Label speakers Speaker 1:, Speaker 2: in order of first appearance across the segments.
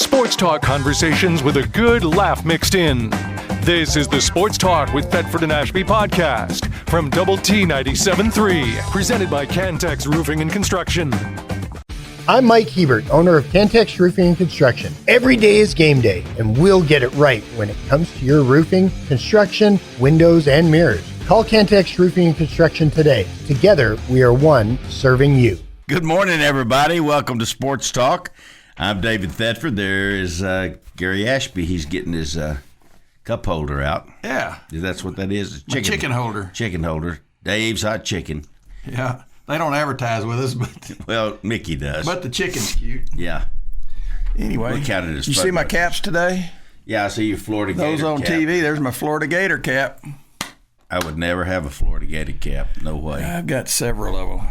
Speaker 1: Sports talk conversations with a good laugh mixed in. This is the Sports Talk with Thetford and Ashby podcast from Double T 97.3, presented by Cantex Roofing and Construction.
Speaker 2: I'm Mike Hebert, owner of Cantex Roofing and Construction. Every day is game day, and we'll get it right when it comes to your roofing, construction, windows, and mirrors. Call Cantex Roofing and Construction today. Together, we are one serving you.
Speaker 3: Good morning, everybody. Welcome to Sports Talk. I'm David Thetford. There is Gary Ashby. He's getting his cup holder out.
Speaker 4: Yeah.
Speaker 3: That's what that is.
Speaker 4: Chicken holder.
Speaker 3: Chicken holder. Dave's Hot Chicken.
Speaker 4: Yeah. They don't advertise with us, but
Speaker 3: well, Mickey does.
Speaker 4: But the chicken's cute.
Speaker 3: Yeah.
Speaker 4: Anyway,
Speaker 3: we counted as
Speaker 4: you see my caps today?
Speaker 3: Yeah, I see your Florida Gator
Speaker 4: Those on
Speaker 3: cap.
Speaker 4: TV. There's my Florida Gator cap.
Speaker 3: I would never have a Florida Gator cap. No way.
Speaker 4: I've got several of them.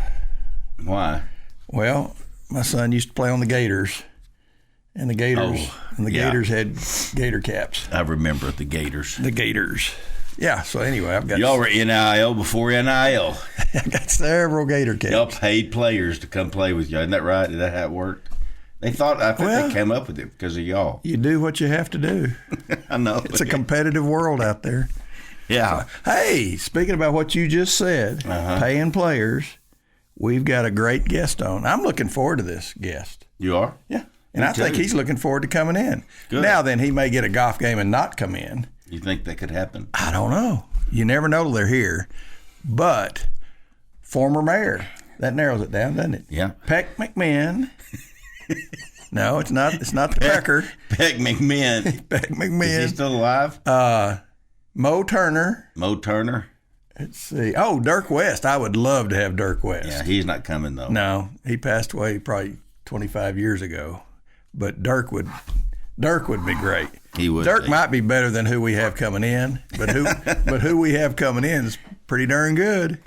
Speaker 3: Why?
Speaker 4: Well, my son used to play on the Gators, and the Gators had Gator caps.
Speaker 3: I remember the Gators.
Speaker 4: The Gators. Yeah, so anyway, I've got...
Speaker 3: Y'all were NIL before NIL.
Speaker 4: I got several Gator caps.
Speaker 3: Y'all paid players to come play with y'all. Isn't that right? Is that how it worked? I think they came up with it because of y'all.
Speaker 4: You do what you have to do.
Speaker 3: I know.
Speaker 4: It's a competitive world out there.
Speaker 3: Yeah.
Speaker 4: So, hey, speaking about what you just said, paying players, we've got a great guest on. I'm looking forward to this guest.
Speaker 3: You are?
Speaker 4: Yeah. And I think he's looking forward to coming in.
Speaker 3: Good.
Speaker 4: Now then, he may get a golf game and not come in.
Speaker 3: You think that could happen?
Speaker 4: I don't know. You never know till they're here. But former mayor, that narrows it down, doesn't it?
Speaker 3: Yeah.
Speaker 4: Peck McMahon. No, it's not the Pecker.
Speaker 3: Peck McMahon.
Speaker 4: Peck McMahon.
Speaker 3: Is he still alive?
Speaker 4: Mo Turner.
Speaker 3: Mo Turner.
Speaker 4: Let's see. Oh, Dirk West. I would love to have Dirk West.
Speaker 3: Yeah, he's not coming, though.
Speaker 4: No, he passed away probably 25 years ago. But Dirk would be great.
Speaker 3: He would.
Speaker 4: Dirk might be better than who we have coming in, but who we have coming in is pretty darn good.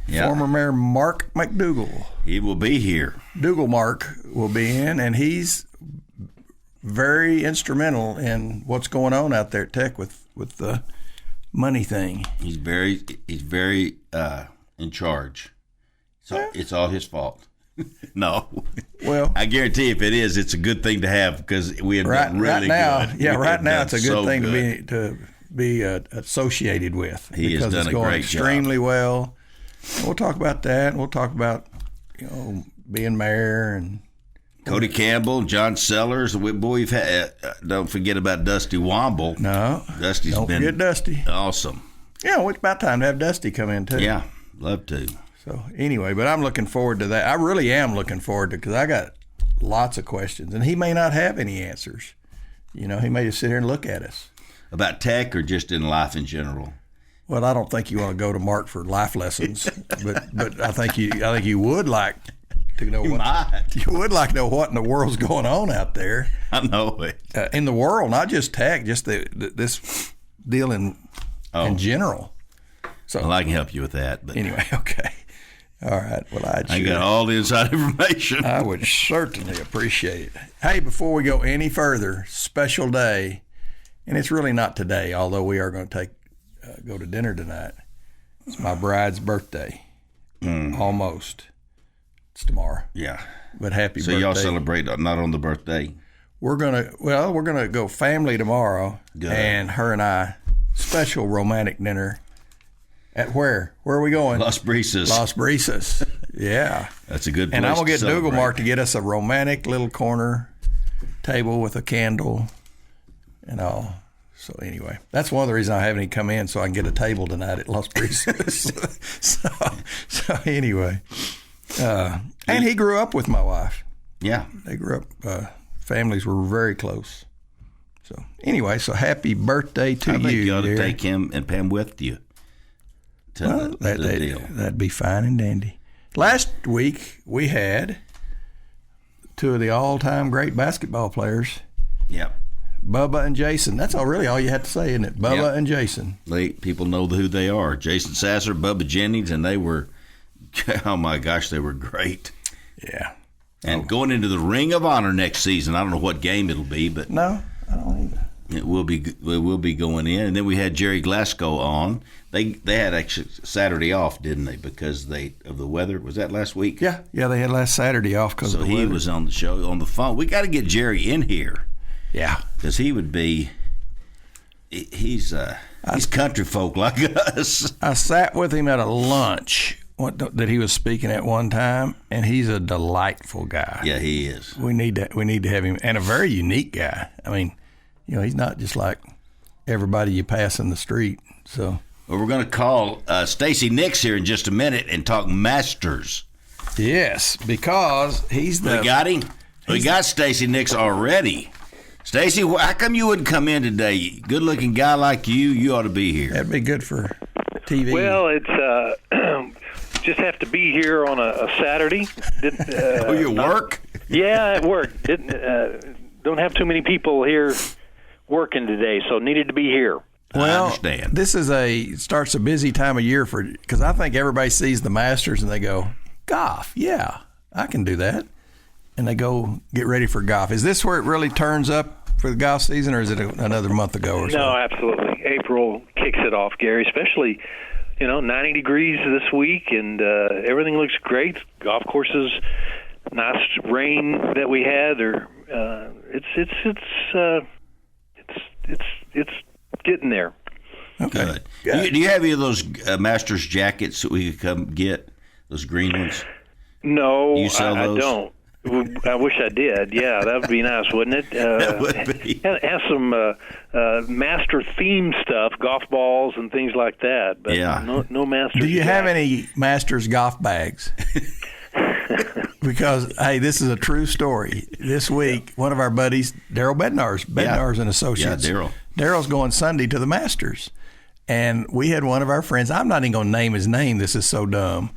Speaker 4: Yeah. Former Mayor Marc McDougal.
Speaker 3: He will be here.
Speaker 4: Dougal Mark will be in, and he's very instrumental in what's going on out there at Tech with the money thing.
Speaker 3: He's very in charge. So it's all his fault. No.
Speaker 4: Well,
Speaker 3: I guarantee if it is, it's a good thing to have because we have done really good.
Speaker 4: Yeah, right now it's a good thing to be associated with.
Speaker 3: He has done a great job. Because it's going
Speaker 4: extremely well. And we'll talk about that. And we'll talk about being mayor and
Speaker 3: Cody Campbell, John Sellers. We've had. Don't forget about Dusty Womble.
Speaker 4: No,
Speaker 3: Dusty's
Speaker 4: don't forget Dusty.
Speaker 3: Awesome.
Speaker 4: Yeah, it's about time to have Dusty come in too.
Speaker 3: Yeah, love to.
Speaker 4: So anyway, but I'm looking forward to that. I really am looking forward to because I got lots of questions, and he may not have any answers. He may just sit here and look at us
Speaker 3: about Tech or just in life in general.
Speaker 4: Well, I don't think you want to go to Mark for life lessons, but I think you would like to know you would like to know what in the world's going on out there.
Speaker 3: I know it
Speaker 4: in the world, not just Tech, just this deal in general. So
Speaker 3: well, I can help you with that. But
Speaker 4: anyway, okay. All right. Well,
Speaker 3: I got all the inside information.
Speaker 4: I would certainly appreciate it. Hey, before we go any further, special day, and it's really not today, although we are going to go to dinner tonight. It's my bride's birthday. Almost. It's tomorrow.
Speaker 3: Yeah.
Speaker 4: But happy birthday.
Speaker 3: So y'all celebrate not on the birthday?
Speaker 4: We're gonna go family tomorrow. Good. And her and I, special romantic dinner. At where? Where are we going?
Speaker 3: Las Brisas.
Speaker 4: Yeah.
Speaker 3: That's a good place.
Speaker 4: And I'm going to get Dougal Mark to get us a romantic little corner table with a candle and all. So anyway, that's one of the reasons I haven't even come in, so I can get a table tonight at Las Brisas. so anyway. And he grew up with my wife.
Speaker 3: Yeah.
Speaker 4: They grew up, families were very close. So anyway, so happy birthday to you.
Speaker 3: I think you ought to take him and Pam with you.
Speaker 4: Well, that'd be fine and dandy. Last week, we had two of the all-time great basketball players.
Speaker 3: Yep.
Speaker 4: Bubba and Jason. That's all you have to say, isn't it? Bubba and Jason.
Speaker 3: People know who they are. Jason Sasser, Bubba Jennings, and they were, oh my gosh, they were great.
Speaker 4: Yeah.
Speaker 3: And going into the Ring of Honor next season, I don't know what game it'll be, but
Speaker 4: no, I don't either.
Speaker 3: It will be going in, and then we had Jerry Glasgow on. They had actually Saturday off, didn't they? Because of the weather. Was that last week?
Speaker 4: Yeah. They had last Saturday off because of the weather.
Speaker 3: So he was on the show on the phone. We got to get Jerry in here.
Speaker 4: Yeah.
Speaker 3: Because he would be. He's country folk like us.
Speaker 4: I sat with him at a lunch that he was speaking at one time, and he's a delightful guy.
Speaker 3: Yeah, he is.
Speaker 4: We need to have him, and a very unique guy. I mean, he's not just like everybody you pass in the street. So,
Speaker 3: well, we're going to call Stacy Nix here in just a minute and talk Masters.
Speaker 4: Yes, because he's the.
Speaker 3: We got him. We got Stacy Nix already. Stacy, how come you wouldn't come in today? Good-looking guy like you ought to be here.
Speaker 4: That'd be good for TV.
Speaker 5: Well, it's just have to be here on a Saturday.
Speaker 3: You work?
Speaker 5: Yeah, at work. Don't have too many people here working today, so needed to be here.
Speaker 4: Well,
Speaker 3: I understand.
Speaker 4: This starts a busy time of year because I think everybody sees the Masters and they go, golf, yeah, I can do that. And they go get ready for golf. Is this where it really turns up for the golf season, or is it another month ago or so?
Speaker 5: No, absolutely. April kicks it off, Gary, especially, 90 degrees this week, and everything looks great. Golf courses, nice rain that we had, it's getting there.
Speaker 4: Okay.
Speaker 3: Good. Do you have any of those Masters jackets that we could come get, those green ones?
Speaker 5: No,
Speaker 3: Do you sell those?
Speaker 5: I don't. I wish I did. Yeah, that would be nice, wouldn't it?
Speaker 3: That would be.
Speaker 5: Have some master theme stuff, golf balls and things like that. But
Speaker 3: yeah.
Speaker 5: no Masters.
Speaker 4: Do you have any Masters golf bags? Because, hey, this is a true story. This week, one of our buddies, Daryl Bednar's and Associates.
Speaker 3: Yeah, Daryl.
Speaker 4: Daryl's going Sunday to the Masters. And we had one of our friends, I'm not even going to name his name, this is so dumb.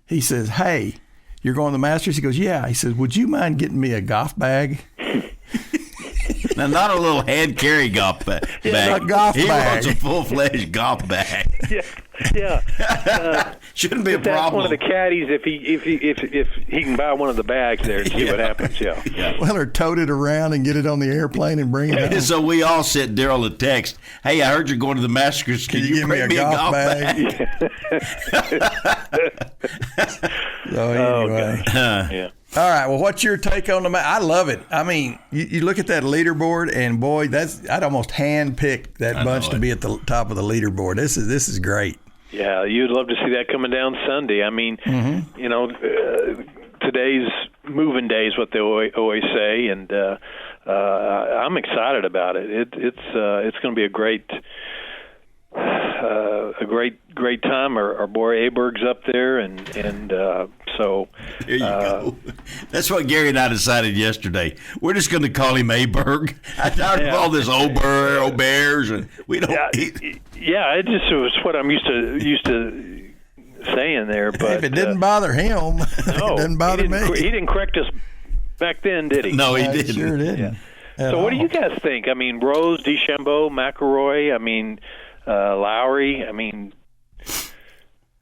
Speaker 4: He says, hey, you're going to the Masters? He goes, yeah. He says, would you mind getting me a golf bag?
Speaker 3: Now, not a little hand carry golf bag.
Speaker 4: A golf
Speaker 3: he
Speaker 4: bag.
Speaker 3: wants a full-fledged golf bag.
Speaker 5: Yeah.
Speaker 3: Shouldn't be a
Speaker 5: That's
Speaker 3: problem.
Speaker 5: one of the caddies if he can buy one of the bags there and see what happens. Yeah.
Speaker 4: Well, or tote it around and get it on the airplane and bring it home.
Speaker 3: So we all sent Daryl a text. Hey, I heard you're going to the Masters. Can you
Speaker 4: give me
Speaker 3: bring
Speaker 4: a golf bag? So anyway.
Speaker 5: Yeah.
Speaker 4: All right. Well, what's your take on I love it. I mean, you look at that leaderboard, and boy, I'd almost hand-pick that bunch to be at the top of the leaderboard. This is great.
Speaker 5: Yeah, you'd love to see that coming down Sunday. I mean, today's moving day is what they always say, and I'm excited about it. It's going to be a great time. Our boy Aberg's up there, and so
Speaker 3: there you go. That's what Gary and I decided yesterday. We're just going to call him Aberg. I tired of all this Bears, and we don't.
Speaker 5: Yeah, it just was what I'm used to saying there. But
Speaker 4: if it didn't bother him, it doesn't bother me.
Speaker 5: He didn't correct us back then, did he?
Speaker 3: No, he didn't.
Speaker 4: Sure didn't.
Speaker 5: Yeah. So what do you guys think? I mean, Rose, DeChambeau, McIlroy. I mean, Lowry. I mean,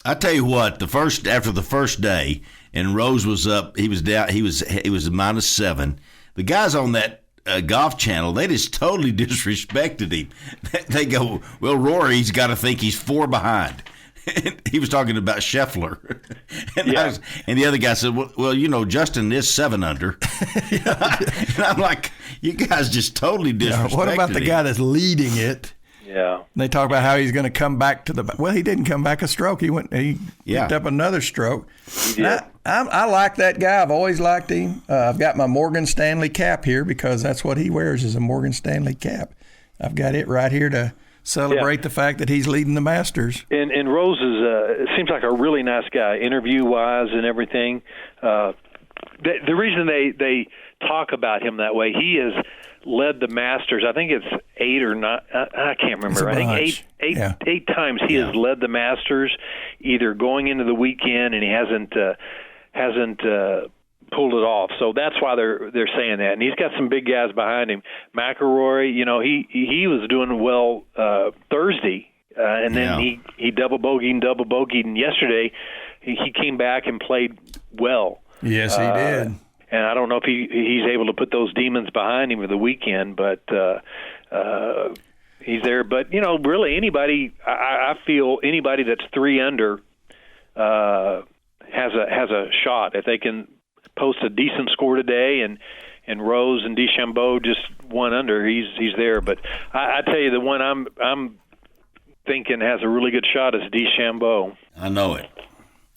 Speaker 3: I tell you what. After the first day, and Rose was up. He was down. He was -7. The guys on that Golf Channel, they just totally disrespected him. They go, well, Rory's got to think he's 4 behind. He was talking about Scheffler. And the other guy said, well, Justin is 7 under. And I'm like, you guys just totally disrespected him.
Speaker 4: What about the guy that's leading it?
Speaker 5: Yeah.
Speaker 4: They talk about how he's going to come back to he didn't come back a stroke. He picked up another stroke.
Speaker 5: He did.
Speaker 4: I like that guy. I've always liked him. I've got my Morgan Stanley cap here because that's what he wears is a Morgan Stanley cap. I've got it right here to celebrate the fact that he's leading the Masters.
Speaker 5: And Rose seems like a really nice guy, interview-wise and everything. The reason they talk about him that way, he has led the Masters. I think it's 8 or 9. I can't remember. I think eight times he has led the Masters, either going into the weekend, and he hasn't pulled it off. So that's why they're saying that. And he's got some big guys behind him. McIlroy, he was doing well Thursday, and then he double bogeyed, and yesterday he came back and played well.
Speaker 4: Yes, he did.
Speaker 5: And I don't know if he's able to put those demons behind him for the weekend, but he's there. But, really anybody, I feel anybody that's 3 under has a shot if they can post a decent score today and Rose and DeChambeau just one under. He's there, but I tell you, the one I'm thinking has a really good shot is DeChambeau.
Speaker 3: I know it.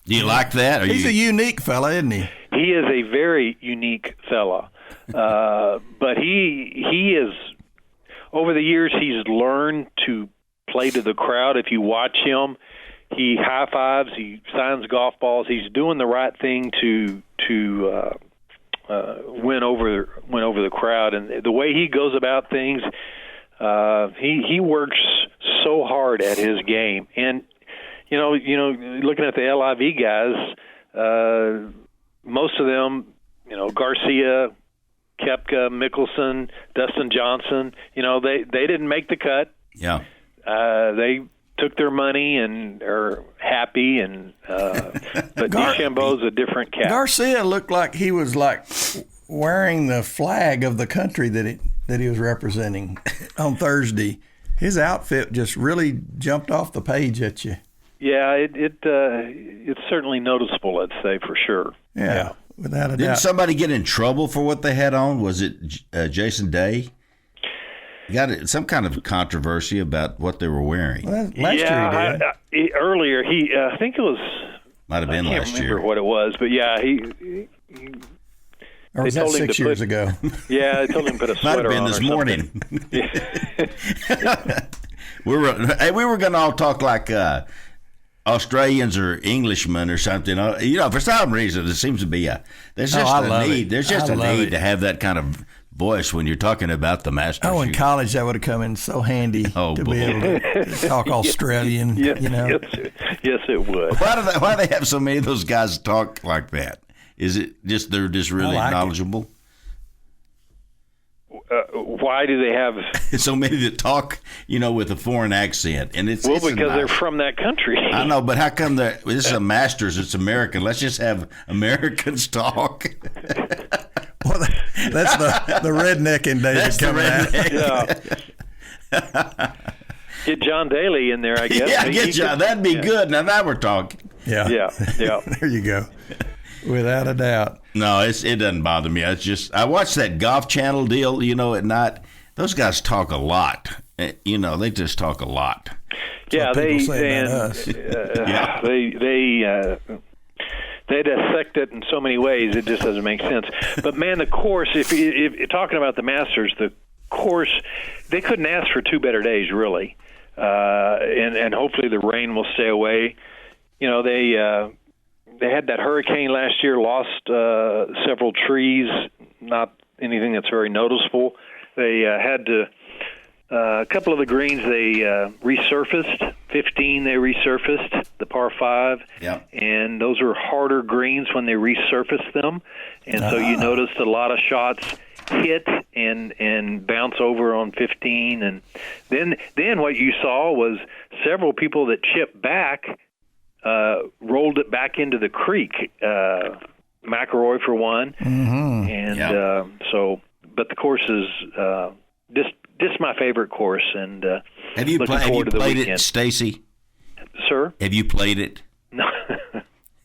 Speaker 3: Do you like that?
Speaker 4: He's a unique fella, isn't he?
Speaker 5: He is a very unique fella, but he is. Over the years, he's learned to play to the crowd. If you watch him, he high fives, he signs golf balls. He's doing the right thing to win over the crowd, and the way he goes about things, he works so hard at his game. And you know, looking at the LIV guys, most of them, Garcia, Koepka, Mickelson, Dustin Johnson, they didn't make the cut.
Speaker 3: Yeah.
Speaker 5: They took their money and are happy, but DeChambeau's a different cat.
Speaker 4: Garcia looked like he was wearing the flag of the country that he was representing on Thursday. His outfit just really jumped off the page at you.
Speaker 5: Yeah, it's certainly noticeable, let's say, for sure.
Speaker 4: Yeah. Without a doubt.
Speaker 3: Didn't somebody get in trouble for what they had on? Was it Jason Day? Got some kind of controversy about what they were wearing.
Speaker 4: Well, last year he did.
Speaker 5: Earlier, I think it was.
Speaker 3: Might have been last year.
Speaker 5: I can't remember what it was, but yeah, he
Speaker 4: or was that 6 years ago?
Speaker 5: Yeah, they told him to put a sweater on.
Speaker 3: Might have been this morning. we were going to all talk like Australians or Englishmen or something. For some reason, there seems to be there's just a need. There's just a need to have that kind of voice when you're talking about the Masters.
Speaker 4: In college, that would have come in so handy to be able to talk Australian.
Speaker 5: Yes, yes, it would.
Speaker 3: Why do they have so many of those guys talk like that? Is it just they're just really knowledgeable?
Speaker 5: Why do they have
Speaker 3: so many that talk, with a foreign accent? And it's
Speaker 5: because they're from that country.
Speaker 3: I know, but how come this is a Masters? It's American. Let's just have Americans talk.
Speaker 4: Well, that's the redneck in David coming out.
Speaker 5: Yeah. Get John Daly in there, I guess.
Speaker 3: Yeah, get John. That'd be good. Now we're talking.
Speaker 5: Yeah.
Speaker 4: There you go. Without a doubt.
Speaker 3: No, it doesn't bother me. It's just I watch that Golf Channel deal, at night. Those guys talk a lot. They just talk a lot.
Speaker 5: Yeah, they dissect it in so many ways it just doesn't make sense. But man, the course, if you're talking about the Masters, the course, they couldn't ask for two better days, really. And hopefully the rain will stay away. They had that hurricane last year, lost several trees, not anything that's very noticeable. They had to a couple of the greens they resurfaced. 15 they resurfaced, the par 5.
Speaker 3: Yeah.
Speaker 5: And those are harder greens when they resurfaced them. And so you noticed a lot of shots hit and bounce over on 15. And then what you saw was several people that chipped back rolled it back into the creek. McIlroy for one.
Speaker 4: Mm-hmm.
Speaker 5: And but the course is just my favorite course, and
Speaker 3: have you played it, Stacy?
Speaker 5: Sir?
Speaker 3: Have you played it?
Speaker 5: No.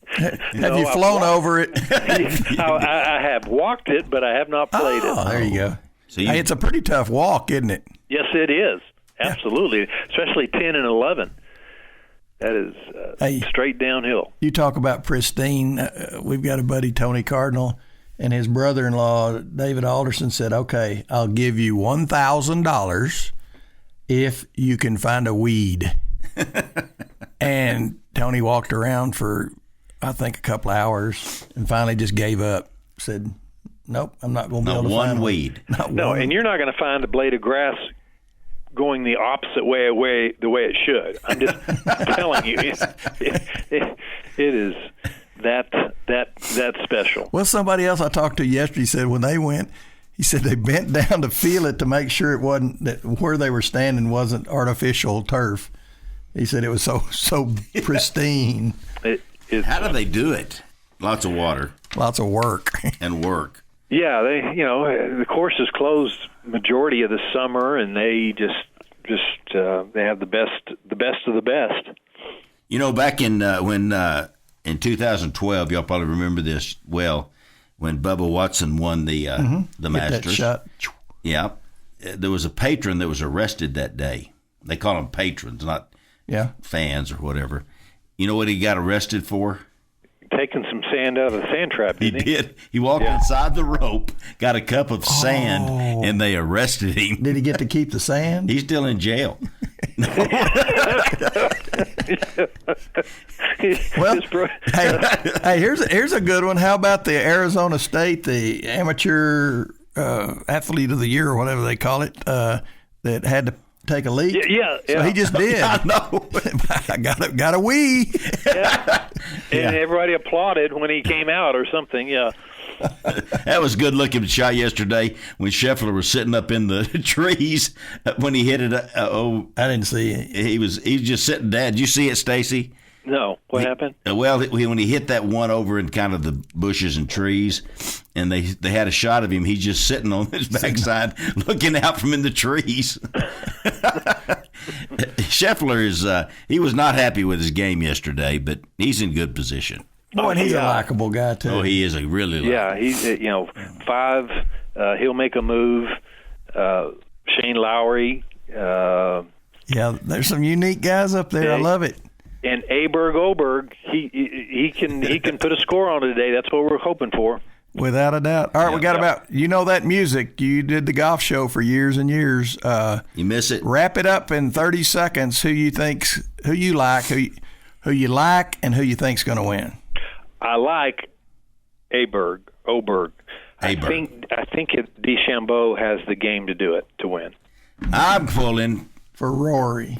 Speaker 4: Have you flown over it?
Speaker 5: I have walked it, but I have not played it.
Speaker 4: There you go. So it's a pretty tough walk, isn't it?
Speaker 5: Yes, it is. Absolutely, especially 10 and 11. That is straight downhill.
Speaker 4: You talk about pristine. We've got a buddy, Tony Cardinal, and his brother-in-law, David Alderson, said, okay, I'll give you $1,000 if you can find a weed. And Tony walked around for, I think, a couple of hours and finally just gave up. Said, nope, I'm not going to be able to find
Speaker 3: weed.
Speaker 5: And you're not going to find a blade of grass going the opposite way the way it should. I'm just telling you, it is that special.
Speaker 4: Well, somebody else I talked to yesterday said when they went, he said they bent down to feel it to make sure it wasn't that where they were standing wasn't artificial turf. He said it was so pristine.
Speaker 3: How do they do it? Lots of water,
Speaker 4: lots of work,
Speaker 3: and work.
Speaker 5: Yeah, the course is closed majority of the summer, and they just they have the best of the best. Back in when in 2012, y'all probably remember this well,
Speaker 3: when Bubba Watson won the Masters.
Speaker 4: Hit that shot.
Speaker 3: Yeah. There was a patron that was arrested that day. They call them patrons, not fans or whatever. You know what he got arrested for?
Speaker 5: Taking some sand out of the sand trap, didn't he?
Speaker 3: He did. He walked inside the rope, got a cup of sand, and they arrested him.
Speaker 4: Did he get to keep the sand?
Speaker 3: He's still in jail.
Speaker 4: Well, hey, here's a good one. How about the Arizona State, the amateur athlete of the year or whatever they call it, that had to take a leak?
Speaker 5: Yeah.
Speaker 4: So he just did.
Speaker 3: I know.
Speaker 4: I got a wee.
Speaker 5: Yeah. And everybody applauded when he came out or something. Yeah.
Speaker 3: That was a good looking shot yesterday when Scheffler was sitting up in the trees when he hit it.
Speaker 4: I didn't see it.
Speaker 3: He was just sitting down. Did you see it, Stacy?
Speaker 5: No. What happened?
Speaker 3: Well, when he hit that one over in kind of the bushes and trees, and they had a shot of him, he's just sitting on his backside looking out from in the trees. Scheffler is he was not happy with his game yesterday, but he's in good position.
Speaker 4: Boy, and he's a likable guy too.
Speaker 3: Oh, he is a really likable.
Speaker 5: Yeah, he's 5. He'll make a move. Shane Lowry.
Speaker 4: Yeah, there's some unique guys up there. I love it.
Speaker 5: And Aberg Oberg, he can put a score on it today. That's what we're hoping for.
Speaker 4: Without a doubt. All right, we got about that music. You did the golf show for years and years.
Speaker 3: You miss it.
Speaker 4: Wrap it up in 30 seconds. Who you like, and who you think's going to win.
Speaker 5: I like Oberg. I think DeChambeau has the game to do it to win.
Speaker 3: I'm pulling
Speaker 4: for Rory.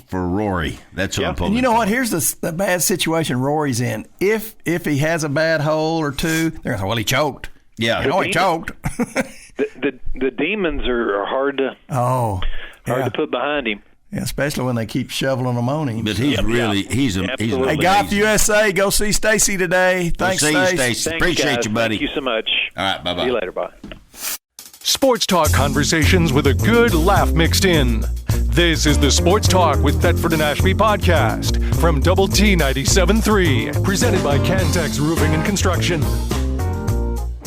Speaker 3: That's what I'm pulling.
Speaker 4: And you know what? Here's the bad situation Rory's in. If he has a bad hole or two, they're going to say, well, he choked.
Speaker 3: Yeah.
Speaker 4: He choked.
Speaker 5: the demons are hard to to put behind him.
Speaker 4: Yeah, especially when they keep shoveling them on him.
Speaker 3: But he's amazing.
Speaker 4: Hey, Golf USA, go see Stacy today. Thanks,
Speaker 3: Stacy. Appreciate
Speaker 5: guys.
Speaker 3: you, buddy.
Speaker 5: Thank you so much.
Speaker 3: All right, bye-bye.
Speaker 5: See you later. Bye.
Speaker 1: Sports talk conversations with a good laugh mixed in. This is the Sports Talk with Thetford and Ashby podcast from Double T 97.3, presented by Cantex Roofing and Construction.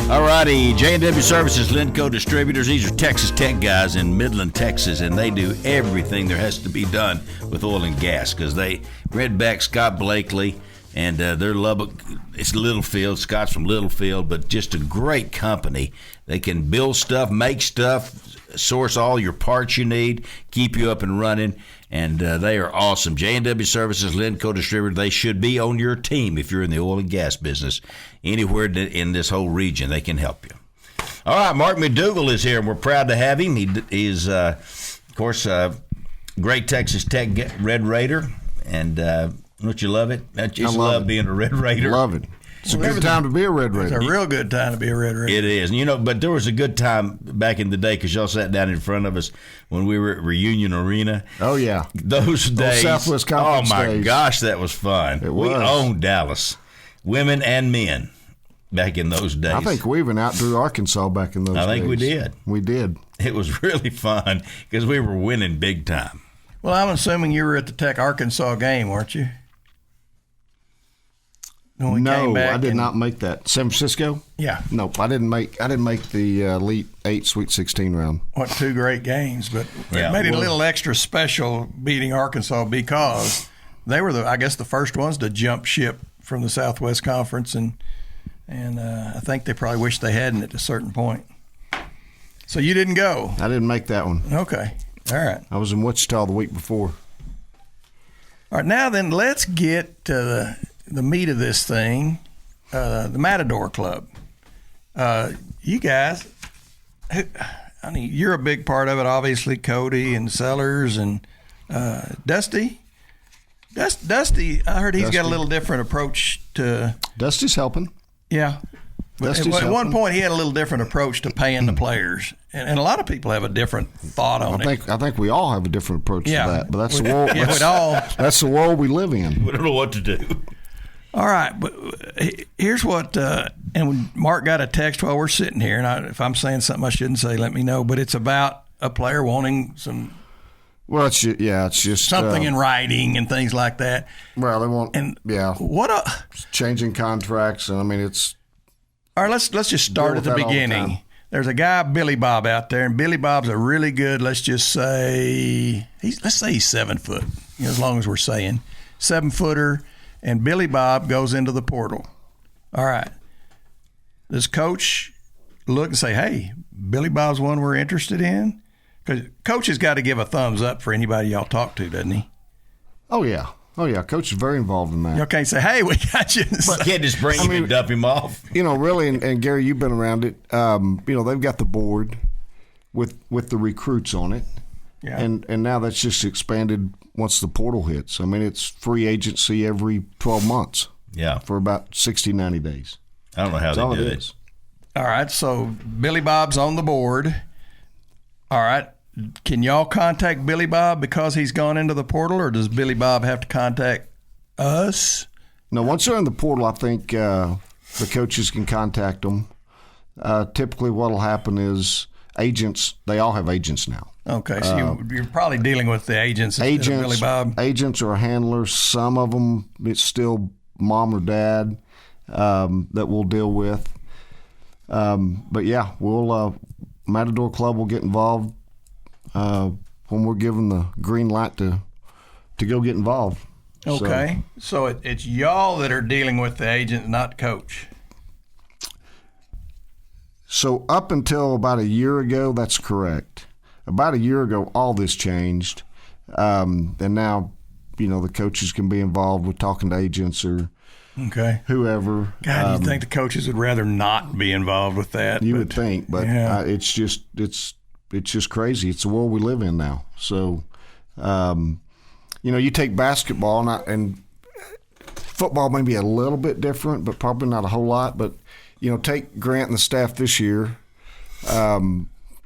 Speaker 3: All righty, J&W Services, Linco Distributors. These are Texas Tech guys in Midland, Texas, and they do everything there has to be done with oil and gas because Redback, Scott Blakely, and they're Lubbock. It's Littlefield. Scott's from Littlefield, but just a great company. They can build stuff, make stuff, source all your parts you need, keep you up and running, and they are awesome. J&W Services, Linco Distributor, they should be on your team if you're in the oil and gas business. Anywhere in this whole region, they can help you. All right, Marc McDougal is here, and we're proud to have him. He's, of course, great Texas Tech Red Raider, and don't you love it? I just love being a Red Raider.
Speaker 6: Love it. It's a good time to be a Red Raider.
Speaker 4: It's a real good time to be a Red Raider.
Speaker 3: It is. But there was a good time back in the day because y'all sat down in front of us when we were at Reunion Arena.
Speaker 6: Oh, yeah.
Speaker 3: Those days.
Speaker 6: Southwest Conference
Speaker 3: Oh, my
Speaker 6: days.
Speaker 3: gosh, that was fun.
Speaker 6: It was.
Speaker 3: We owned Dallas, women and men, back in those days.
Speaker 6: I think we even outdrew Arkansas back in those days.
Speaker 3: I think we did.
Speaker 6: We did.
Speaker 3: It was really fun because we were winning big time.
Speaker 4: Well, I'm assuming you were at the Tech Arkansas game, weren't you?
Speaker 6: No, I did not make that. San Francisco?
Speaker 4: Yeah.
Speaker 6: Nope, I didn't make the Elite 8 Sweet 16 round.
Speaker 4: What two great games, but
Speaker 3: Yeah.
Speaker 4: it made it a little extra special beating Arkansas because they were the first ones to jump ship from the Southwest Conference, and I think they probably wished they hadn't at a certain point. So you didn't go.
Speaker 6: I didn't make that one.
Speaker 4: Okay. All right.
Speaker 6: I was in Wichita the week before.
Speaker 4: All right, now then, let's get to the meat of this thing, the Matador Club. You guys, you're a big part of it, obviously, Cody and Sellers and Dusty. Dusty, I heard he's got a little different approach to...
Speaker 6: Dusty's helping.
Speaker 4: Yeah. At one point, he had a little different approach to paying the players, and a lot of people have a different thought on it.
Speaker 6: I think we all have a different approach to that, but that's the world. That's the world we live in.
Speaker 3: We don't know what to do.
Speaker 4: All right, but here's what. And when Mark got a text while we're sitting here, and if I'm saying something I shouldn't say, let me know. But it's about a player wanting some.
Speaker 6: Well, it's just
Speaker 4: something in writing and things like that.
Speaker 6: Well, they want
Speaker 4: changing
Speaker 6: contracts, and I mean it's
Speaker 4: All right, let's just start at the beginning. There's a guy, Billy Bob, out there, and Billy Bob's a really good, let's say he's 7 foot, as long as we're saying 7-footer, and Billy Bob goes into the portal. All right. Does coach look and say, hey, Billy Bob's one we're interested in? Because coach has got to give a thumbs up for anybody y'all talk to, doesn't he?
Speaker 6: Oh, yeah. Coach is very involved in that.
Speaker 4: You can't say, hey, we got you.
Speaker 3: But can't just bring him and dump him off.
Speaker 6: Really, and Gary, you've been around it. They've got the board with the recruits on it. Yeah. And now that's just expanded once the portal hits. It's free agency every 12 months.
Speaker 3: Yeah.
Speaker 6: For about 60, 90 days.
Speaker 3: I don't know how they do it.
Speaker 4: All right, so Billy Bob's on the board. All right. Can y'all contact Billy Bob because he's gone into the portal, or does Billy Bob have to contact us?
Speaker 6: No, once they're in the portal, I think the coaches can contact them. Typically what will happen is agents, they all have agents now.
Speaker 4: Okay, so you're probably dealing with the agents instead of Billy Bob.
Speaker 6: Agents or handlers. Some of them, it's still mom or dad that we'll deal with. But yeah, Matador Club will get involved when we're given the green light to go get involved.
Speaker 4: Okay, so it's y'all that are dealing with the agent, not coach.
Speaker 6: So up until about a year ago, that's correct. About a year ago, all this changed, and now the coaches can be involved with talking to agents or whoever.
Speaker 4: God, you think the coaches would rather not be involved with that?
Speaker 6: You would think, but it's just crazy. It's the world we live in now. So, you take basketball and football may be a little bit different, but probably not a whole lot. But take Grant and the staff this year.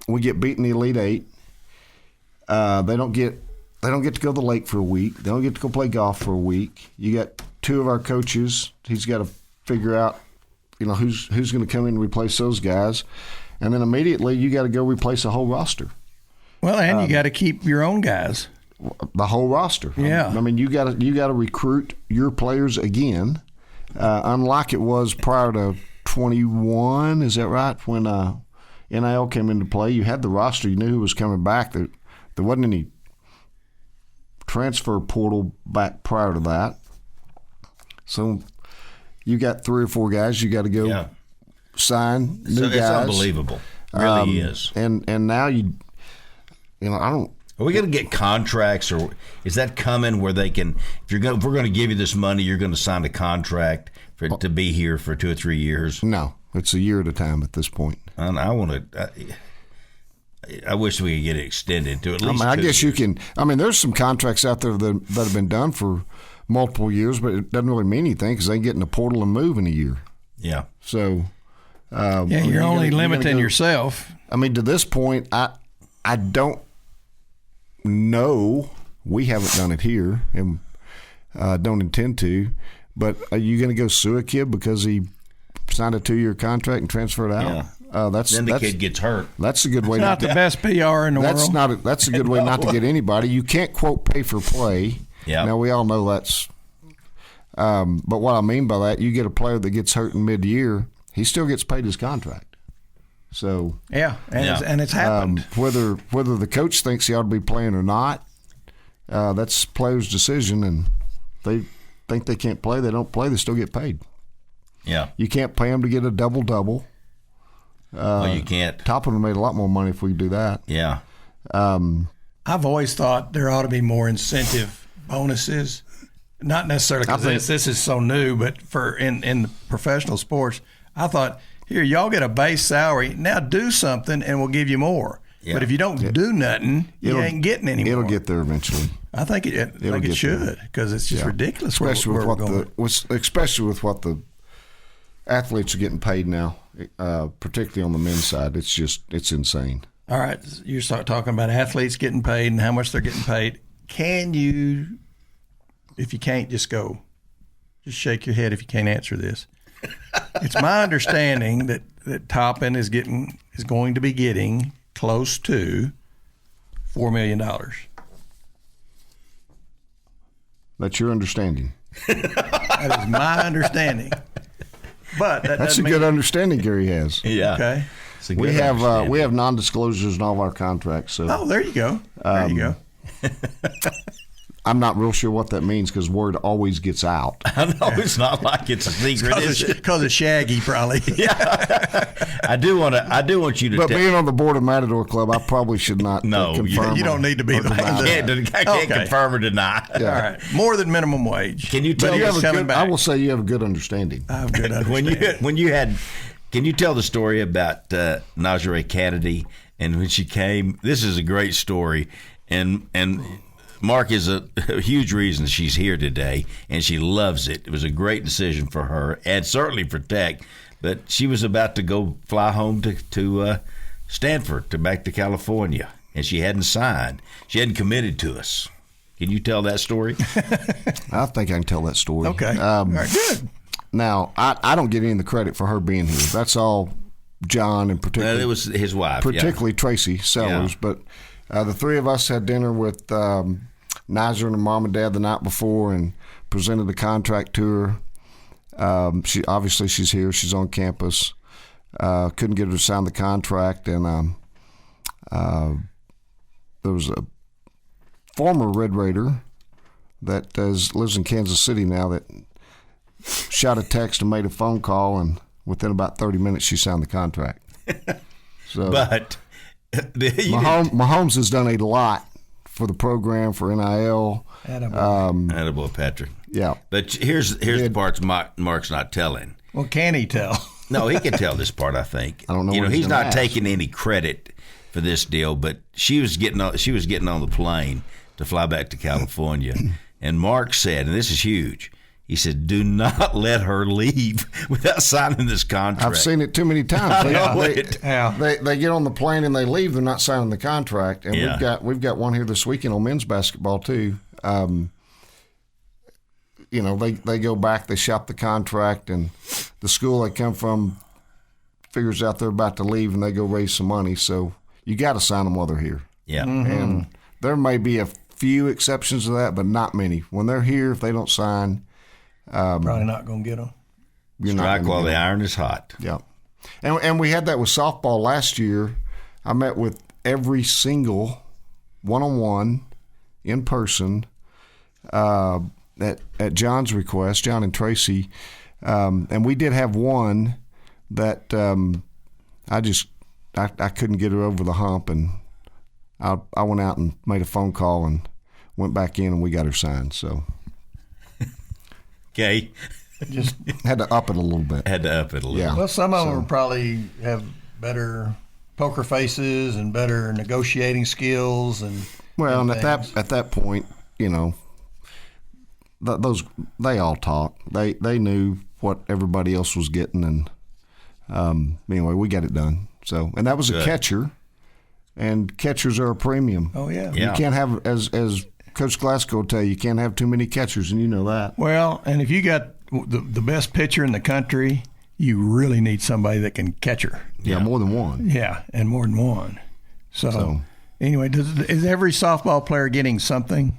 Speaker 6: We get beaten in the Elite Eight. They don't get to go to the lake for a week. They don't get to go play golf for a week. You got 2 of our coaches. He's got to figure out, who's going to come in and replace those guys, and then immediately you got to go replace the whole roster.
Speaker 4: Well, and you got to keep your own guys.
Speaker 6: The whole roster.
Speaker 4: Yeah.
Speaker 6: You got to recruit your players again, unlike it was prior to 21. Is that right? When NIL came into play, you had the roster. You knew who was coming back. There wasn't any transfer portal back prior to that. So you got 3 or 4 guys you got to go sign new guys.
Speaker 3: It's unbelievable. It really is.
Speaker 6: And now I don't.
Speaker 3: Are we going to get contracts, or is that coming where they can? If we're going to give you this money, you're going to sign a contract to be here for 2 or 3 years?
Speaker 6: No, it's a year at a time at this point.
Speaker 3: And I want to. I wish we could get it extended to at least.
Speaker 6: I guess you can. There's some contracts out there that have been done for multiple years, but it doesn't really mean anything because they get in the portal and move in a year.
Speaker 3: Yeah.
Speaker 6: So.
Speaker 4: You're only limiting yourself.
Speaker 6: To this point, I don't know. We haven't done it here, and don't intend to. But are you going to go sue a kid because he signed a 2-year contract and transferred out?
Speaker 3: Yeah. Then the kid gets hurt.
Speaker 6: That's a good way.
Speaker 4: It's not the best PR in the world.
Speaker 6: That's a good way not to get anybody. You can't quote pay for play.
Speaker 3: Yeah.
Speaker 6: Now we all know that's. But what I mean by that, you get a player that gets hurt in mid-year, he still gets paid his contract. So
Speaker 4: and it's happened.
Speaker 6: Whether the coach thinks he ought to be playing or not, that's player's decision, and they think they can't play. They don't play. They still get paid.
Speaker 3: Yeah.
Speaker 6: You can't pay them to get a double-double.
Speaker 3: You can't.
Speaker 6: Toppin would have made a lot more money if we could do that.
Speaker 3: Yeah.
Speaker 4: I've always thought there ought to be more incentive bonuses. Not necessarily because this is so new, but for in the professional sports, I thought, here, y'all get a base salary. Now do something, and we'll give you more. Yeah. But if you don't do nothing, you ain't getting any more.
Speaker 6: It'll get there eventually.
Speaker 4: I think it should, because it's just ridiculous.
Speaker 6: Especially with what the athletes are getting paid now, particularly on the men's side. It's insane.
Speaker 4: All right, you start talking about athletes getting paid and how much they're getting paid. Can you, if you can't, just shake your head if you can't answer this. It's my understanding that Toppin is going to be getting close to $4 million.
Speaker 6: That's your understanding.
Speaker 4: That is my understanding. But that
Speaker 6: That's a
Speaker 4: doesn't
Speaker 6: good
Speaker 4: mean,
Speaker 6: understanding Gary has.
Speaker 3: Yeah.
Speaker 4: Okay.
Speaker 3: It's a good
Speaker 6: We have
Speaker 3: understanding.
Speaker 6: non-disclosures in all of our contracts. So
Speaker 4: Oh, there you go. There you go.
Speaker 6: I'm not real sure what that means because word always gets out.
Speaker 3: I know it's not like it's a secret, is it?
Speaker 4: Because of Shaggy, probably.
Speaker 3: I do want you to.
Speaker 6: But being on the board of Matador Club, I probably should not
Speaker 3: No,
Speaker 6: confirm.
Speaker 4: You don't need to be
Speaker 6: or
Speaker 4: the
Speaker 6: deny
Speaker 4: one
Speaker 6: that.
Speaker 3: I can't
Speaker 4: Okay.
Speaker 3: confirm or deny.
Speaker 4: All right. More than minimum wage.
Speaker 3: Can you tell
Speaker 6: But you
Speaker 3: us
Speaker 6: have a
Speaker 4: coming
Speaker 6: good,
Speaker 4: back.
Speaker 6: I will say you have a good understanding.
Speaker 4: I have good understanding.
Speaker 3: when you had? Can you tell the story about Najee Kennedy and when she came? This is a great story, and Mark is a huge reason she's here today, and she loves it. It was a great decision for her, and certainly for Tech. But she was about to go fly home to Stanford, back to California, and she hadn't signed. She hadn't committed to us. Can you tell that story?
Speaker 6: I think I can tell that story.
Speaker 4: Okay. All right, good.
Speaker 6: Now, I don't get any of the credit for her being here. That's all John and particularly
Speaker 3: It was his wife,
Speaker 6: particularly Tracy Sellers.
Speaker 3: Yeah.
Speaker 6: But the three of us had dinner with Nizer and her mom and dad the night before and presented the contract to her. She's here. She's on campus. Couldn't get her to sign the contract, and there was a former Red Raider that lives in Kansas City now that shot a text and made a phone call, and within about 30 minutes she signed the contract. So,
Speaker 3: But
Speaker 6: Mahomes has done a lot for the program, for NIL.
Speaker 3: Attaboy, Patrick.
Speaker 6: Yeah.
Speaker 3: But here's the parts Mark's not telling.
Speaker 4: Well, can he tell?
Speaker 3: No, he can tell this part, I think.
Speaker 6: I don't know
Speaker 3: You
Speaker 6: what
Speaker 3: know,
Speaker 6: he's
Speaker 3: he's
Speaker 6: gonna
Speaker 3: not
Speaker 6: ask.
Speaker 3: taking any credit for this deal, but she was getting on the plane to fly back to California, and Mark said, and this is huge, he said, "Do not let her leave without signing this contract."
Speaker 6: I've seen it too many times.
Speaker 4: Yeah.
Speaker 6: They get on the plane and they leave. They're not signing the contract. And
Speaker 3: Yeah.
Speaker 6: we've got one here this weekend on men's basketball too. They go back, they shop the contract, and the school they come from figures out they're about to leave, and they go raise some money. So you got to sign them while they're here.
Speaker 3: Yeah.
Speaker 6: And there may be a few exceptions to that, but not many. When they're here, if they don't sign,
Speaker 4: Probably not going to get them.
Speaker 6: you're not
Speaker 3: Strike
Speaker 6: gonna
Speaker 3: while
Speaker 6: get
Speaker 3: the
Speaker 6: them.
Speaker 3: iron is hot.
Speaker 6: Yeah. And we had that with softball last year. I met with every single one-on-one in person at John's request, John and Tracy. And we did have one that I couldn't get her over the hump, and I went out and made a phone call and went back in, and we got her signed. So
Speaker 3: Okay.
Speaker 4: Just
Speaker 6: had to up it a little bit.
Speaker 3: Had to up it a little.
Speaker 6: Yeah.
Speaker 4: well, some of them will probably have better poker faces and better negotiating skills and
Speaker 6: Well, and
Speaker 4: things.
Speaker 6: at that point, those they all talk. They knew what everybody else was getting, and anyway, we got it done. So, and that was a
Speaker 3: Good.
Speaker 6: catcher, and catchers are a premium.
Speaker 4: Oh yeah.
Speaker 3: Yeah.
Speaker 6: You can't have, as Coach Glasgow will tell you, you can't have too many catchers, and you know that.
Speaker 4: Well, and if you got the best pitcher in the country, you really need somebody that can catch her.
Speaker 6: Yeah, more than one.
Speaker 4: Yeah, and more than one. So anyway, is every softball player getting something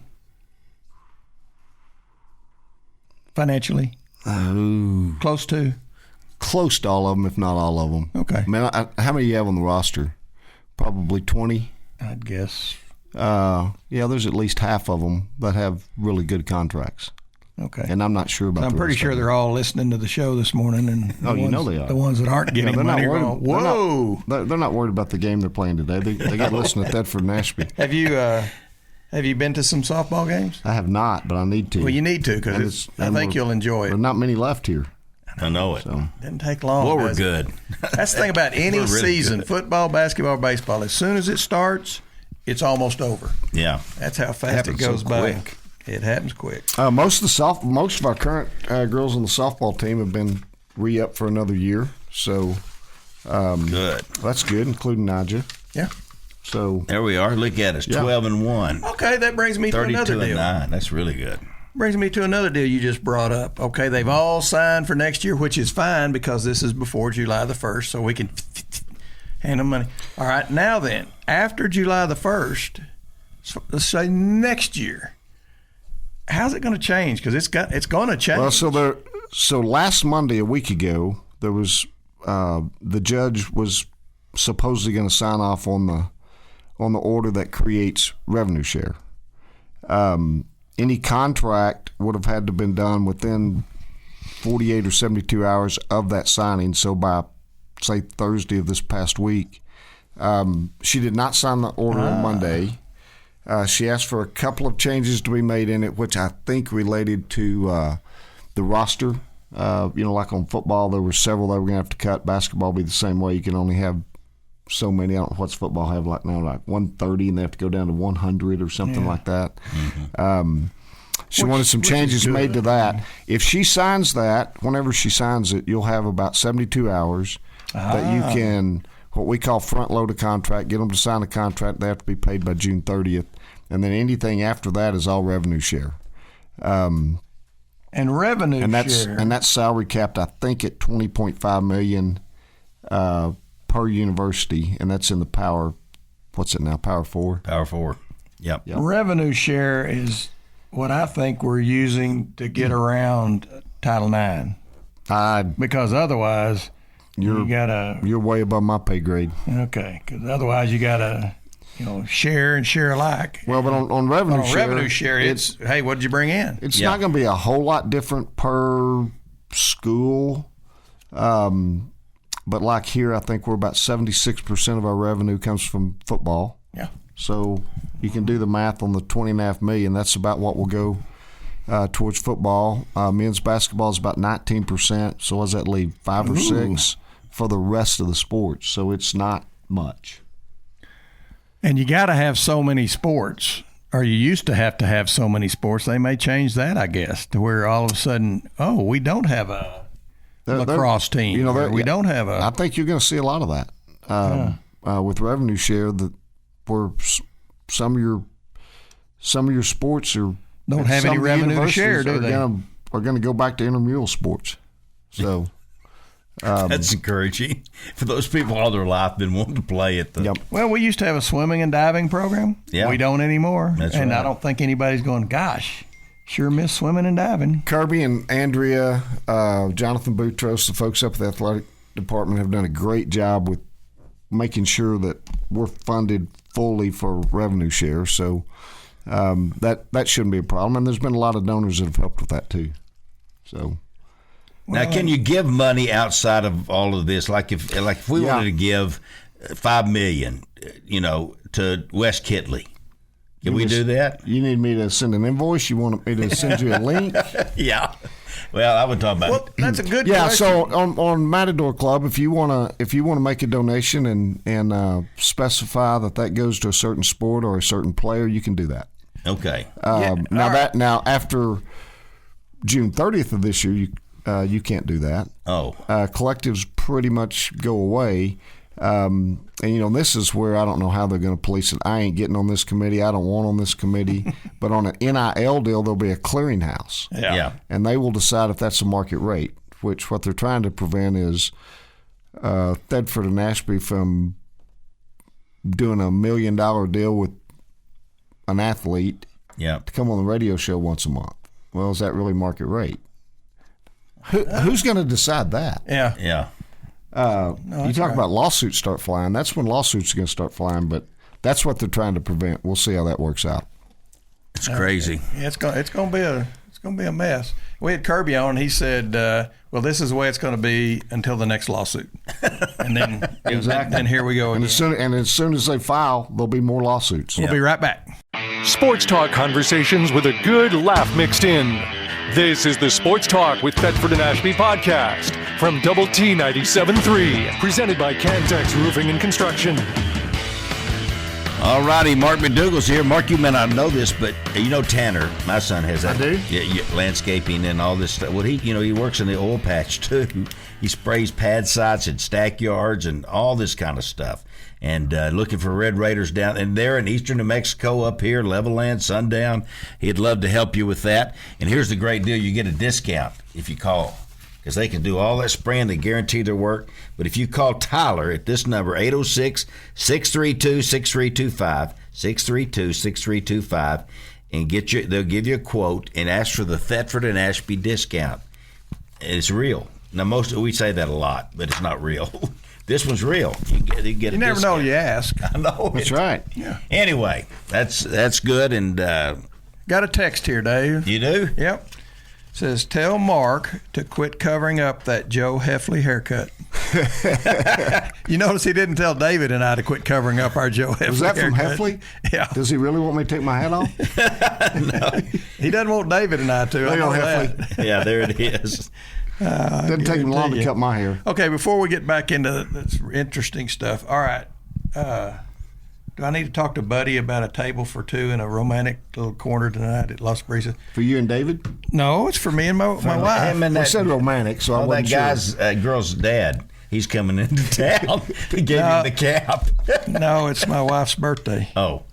Speaker 4: financially? Close to?
Speaker 6: Close to all of them, if not all of them.
Speaker 4: Okay.
Speaker 6: I mean, how many do you have on the roster? Probably 20.
Speaker 4: I'd guess.
Speaker 6: Yeah, there's at least half of them that have really good contracts.
Speaker 4: Okay.
Speaker 6: And I'm not sure about.
Speaker 4: I'm
Speaker 6: the
Speaker 4: pretty
Speaker 6: rest
Speaker 4: sure
Speaker 6: of them.
Speaker 4: they're all listening to the show this morning, and
Speaker 6: Oh, you know they are.
Speaker 4: the ones that aren't getting
Speaker 6: they're not
Speaker 4: money.
Speaker 6: worried.
Speaker 4: Wrong. Whoa!
Speaker 6: They're not worried about the game they're playing today. They got to listen to Thetford and Ashby.
Speaker 4: Have you been to some softball games?
Speaker 6: I have not, but I need to.
Speaker 4: Well, you need to because I think you'll enjoy
Speaker 6: There are
Speaker 4: it.
Speaker 6: not many left here.
Speaker 3: I know it.
Speaker 6: So
Speaker 4: Doesn't take long.
Speaker 3: Well, we're
Speaker 4: does it?
Speaker 3: good.
Speaker 4: That's the thing about any
Speaker 3: We're really
Speaker 4: season,
Speaker 3: good.
Speaker 4: football, basketball, baseball. As soon as it starts, it's almost over.
Speaker 3: Yeah.
Speaker 4: That's how fast it
Speaker 3: Happens so
Speaker 4: goes by.
Speaker 3: quick.
Speaker 4: It happens quick.
Speaker 6: most of our current girls on the softball team have been re-up for another year. So
Speaker 3: Good.
Speaker 6: that's good, including Naja.
Speaker 4: Yeah.
Speaker 6: So
Speaker 3: There we are. Look at us.
Speaker 6: Yeah.
Speaker 3: 12-1.
Speaker 4: Okay, that brings me to another
Speaker 3: 32-9.
Speaker 4: deal.
Speaker 3: That's really good.
Speaker 4: Brings me to another deal you just brought up. Okay, they've all signed for next year, which is fine because this is before July the 1st, so we can hand them money. All right, now then, after July the 1st, so let's say next year, how's it going to change? Because it's going to change.
Speaker 6: well, so So last Monday, a week ago, there was the judge was supposedly going to sign off on the order that creates revenue share. Any contract would have had to have been done within 48 or 72 hours of that signing. So by, say, Thursday of this past week, she did not sign the order on Monday. She asked for a couple of changes to be made in it, which I think related to the roster. Like on football, there were several that were going to have to cut. Basketball will be the same way. You can only have so many. I don't know what's football have like now, like 130, and they have to go down to 100 or something like that. Mm-hmm. She wanted some changes made to that. If she signs that, whenever she signs it, you'll have about 72 hours that you can, what we call front-load a contract, get them to sign a contract. They have to be paid by June 30th. And then anything after that is all revenue share.
Speaker 4: And revenue share.
Speaker 6: And that's salary capped, I think, at $20.5 million per university, and that's in the Power, what's it now, Power 4?
Speaker 3: Power 4, yep.
Speaker 4: Revenue share is what I think we're using to get around Title IX. Because otherwise,
Speaker 6: you're way above my pay grade.
Speaker 4: Okay, because otherwise you got to share and share alike.
Speaker 6: Well, but on revenue share,
Speaker 4: it's hey, what did you bring in?
Speaker 6: It's not going to be a whole lot different per school. But like here, I think we're about 76% of our revenue comes from football.
Speaker 4: Yeah.
Speaker 6: So you can do the math on the $20.5 million. That's about what will go towards football. Men's basketball is about 19%. So what does that leave? 5 or 6 for the rest of the sports. So it's not much.
Speaker 4: And you got to have so many sports, or you used to have so many sports. They may change that, I guess, to where all of a sudden, we don't have a lacrosse team. We don't have a.
Speaker 6: I think you're going to see a lot of that with revenue share. That where some of your sports don't
Speaker 4: have any revenue to share, do they?
Speaker 6: Are going to go back to intramural sports. So
Speaker 3: that's encouraging for those people all their life been wanting to play at the.
Speaker 6: Yep.
Speaker 4: Well, we used to have a swimming and diving program.
Speaker 3: Yeah.
Speaker 4: We don't anymore.
Speaker 3: That's
Speaker 4: and
Speaker 3: right.
Speaker 4: I don't think anybody's going, gosh, sure miss swimming and diving.
Speaker 6: Kirby and Andrea, Jonathan Boutros, the folks up at the athletic department have done a great job with making sure that we're funded fully for revenue share. So that shouldn't be a problem. And there's been a lot of donors that have helped with that too. So
Speaker 3: now, can you give money outside of all of this? Like if we wanted to give $5 million, to West Kitley. Can we do that?
Speaker 6: You need me to send an invoice? You want me to send you a link?
Speaker 3: Yeah. Well, I would talk about.
Speaker 4: Well, that's a good.
Speaker 6: Yeah.
Speaker 4: question.
Speaker 6: So on Matador Club, if you want to make a donation and specify that goes to a certain sport or a certain player, you can do that.
Speaker 3: Okay.
Speaker 6: Now after June 30th of this year, you can't do that.
Speaker 3: Oh.
Speaker 6: Collectives pretty much go away. And this is where I don't know how they're going to police it. I ain't getting on this committee. I don't want on this committee. But on an NIL deal, there'll be a clearinghouse.
Speaker 3: Yeah.
Speaker 6: And they will decide if that's a market rate, which what they're trying to prevent is Thetford and Ashby from doing $1 million deal with an athlete to come on the radio show once a month. Well, is that really market rate? Who's going to decide that?
Speaker 4: Yeah.
Speaker 3: Yeah.
Speaker 6: You talk about lawsuits start flying. That's when lawsuits are going to start flying, but that's what they're trying to prevent. We'll see how that works out.
Speaker 3: It's crazy.
Speaker 4: Yeah, it's going to be a mess. We had Kirby on. He said, "Well, this is the way it's going to be until the next lawsuit." And then
Speaker 6: Exactly.
Speaker 4: And here we go again.
Speaker 6: And as soon as they file, there'll be more lawsuits.
Speaker 4: We'll be right back.
Speaker 1: Sports talk conversations with a good laugh mixed in. This is the Sports Talk with Thetford and Ashby podcast from Double T 97.3, presented by Cantex Roofing and Construction.
Speaker 3: All righty, Marc McDougal's here. Mark, you may not know this, but you know Tanner, my son, has that.
Speaker 6: I do?
Speaker 3: Yeah, landscaping and all this stuff. Well, he works in the oil patch too. He sprays pad sites and stack yards and all this kind of stuff. And looking for Red Raiders down and there in eastern New Mexico, up here, Levelland, Sundown. He'd love to help you with that. And here's the great deal. You get a discount if you call, because they can do all that spraying. They guarantee their work. But if you call Tyler at this number, 806-632-6325, 632-6325, and they'll give you a quote and ask for the Thetford and Ashby discount. it's real. Now, we say that a lot, but it's not real. This one's real. You get
Speaker 4: you never know. You ask.
Speaker 3: I know.
Speaker 6: That's right.
Speaker 4: Yeah.
Speaker 3: Anyway, that's good. And
Speaker 4: got a text here, Dave.
Speaker 3: You do?
Speaker 4: Yep. Says, tell Mark to quit covering up that Joe Heffley haircut. You notice he didn't tell David and I to quit covering up our Joe Heffley.
Speaker 6: Was that from
Speaker 4: haircut.
Speaker 6: Heffley?
Speaker 4: Yeah.
Speaker 6: Does he really want me to take my hat off?
Speaker 3: No.
Speaker 4: He doesn't want David and I to. I know that.
Speaker 3: Yeah, there it is.
Speaker 6: Doesn't take him long to cut my hair.
Speaker 4: Okay, before we get back into this interesting stuff, all right. Do I need to talk to Buddy about a table for two in a romantic little corner tonight at Las Brisas?
Speaker 6: For you and David?
Speaker 4: No, it's for me and my wife.
Speaker 3: Him and
Speaker 6: I
Speaker 3: that,
Speaker 6: said romantic, so I wasn't
Speaker 3: that girl's dad. He's coming into town. He gave him the cap.
Speaker 4: No, it's my wife's birthday.
Speaker 3: Oh.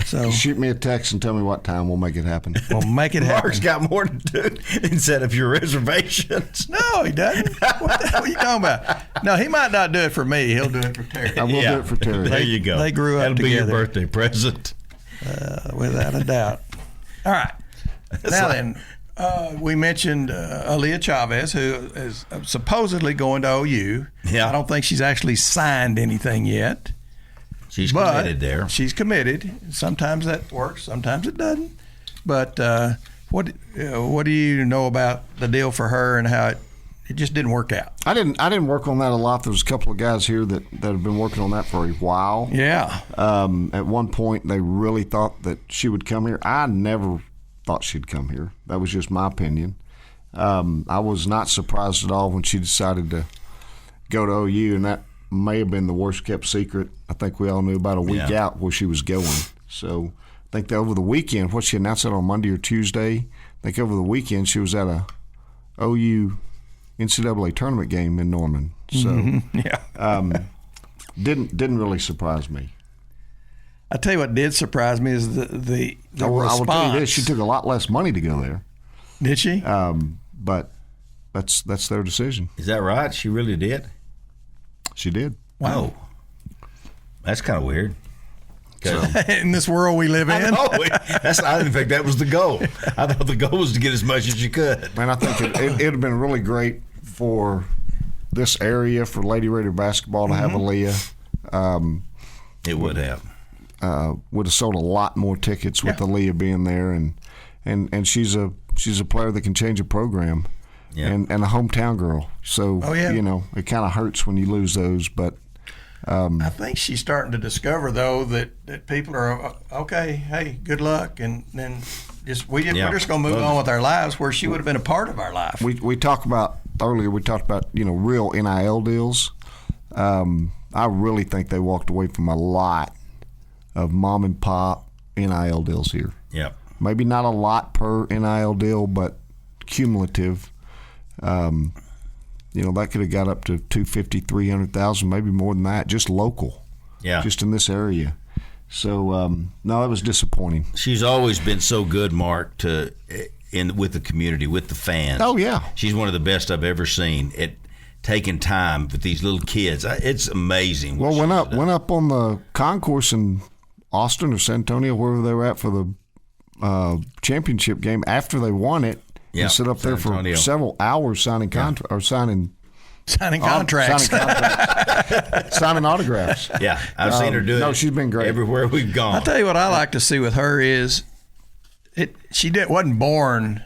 Speaker 4: So
Speaker 6: Shoot me a text and tell me what time. We'll make it happen.
Speaker 4: we'll make it happen.
Speaker 3: Mark's got more to do than set up your reservations.
Speaker 4: No, he doesn't. What the hell are you talking about? No, he might not do it for me. He'll do it for Terry.
Speaker 6: I will do it for Terry.
Speaker 3: There you go.
Speaker 4: They grew up
Speaker 3: That'll be your
Speaker 4: together.
Speaker 3: birthday present.
Speaker 4: Without a doubt. All right. Now then, we mentioned Aaliyah Chavez, who is supposedly going to OU.
Speaker 3: Yeah.
Speaker 4: I don't think she's actually signed anything yet.
Speaker 3: She's
Speaker 4: But
Speaker 3: committed there.
Speaker 4: She's committed. Sometimes that works, sometimes it doesn't. But what do you know about the deal for her and how it just didn't work out?
Speaker 6: I didn't work on that a lot. There's a couple of guys here that have been working on that for a while.
Speaker 4: Yeah.
Speaker 6: At one point, they really thought that she would come here. I never thought she'd come here. That was just my opinion. I was not surprised at all when she decided to go to OU, and that may have been the worst kept secret. I think we all knew about a week out where she was going. So I think that over the weekend, what she announced it on Monday or Tuesday, I think over the weekend she was at a OU NCAA tournament game in Norman. So didn't really surprise me.
Speaker 4: I tell you what did surprise me is the response.
Speaker 6: I will tell you this: she took a lot less money to go there.
Speaker 4: Did she?
Speaker 6: But that's their decision.
Speaker 3: Is that right? She really did?
Speaker 6: She did.
Speaker 3: Wow. That's kind of weird.
Speaker 4: In this world we live in.
Speaker 3: I didn't think that was the goal. I thought the goal was to get as much as you could.
Speaker 6: Man, I think it'd have been really great for this area, for Lady Raider basketball to have Aaliyah.
Speaker 3: It would have.
Speaker 6: Would have sold a lot more tickets with Aaliyah being there, and she's a player that can change a program.
Speaker 3: Yeah.
Speaker 6: And a hometown girl. So, it kind of hurts when you lose those. But
Speaker 4: I think she's starting to discover, though, that people are, okay, hey, good luck. And then we're just going to move on with our lives where she would have been a part of our life.
Speaker 6: We talked about real NIL deals. I really think they walked away from a lot of mom and pop NIL deals here.
Speaker 3: Yeah.
Speaker 6: Maybe not a lot per NIL deal, but cumulative. That could have got up to 250, 300,000, maybe more than that, just local.
Speaker 3: Yeah.
Speaker 6: Just in this area. So, no, it was disappointing.
Speaker 3: She's always been so good, Mark, with the community, with the fans.
Speaker 6: Oh, yeah.
Speaker 3: She's one of the best I've ever seen at taking time with these little kids. It's amazing.
Speaker 6: Well, went up on the concourse in Austin or San Antonio, wherever they were at for the championship game after they won it.
Speaker 3: Yeah,
Speaker 6: and sit up there for several hours signing contracts. Signing autographs.
Speaker 3: Yeah, I've seen her do it.
Speaker 6: No, she's been great
Speaker 3: everywhere we've gone.
Speaker 4: I'll tell you what I like to see with her is wasn't born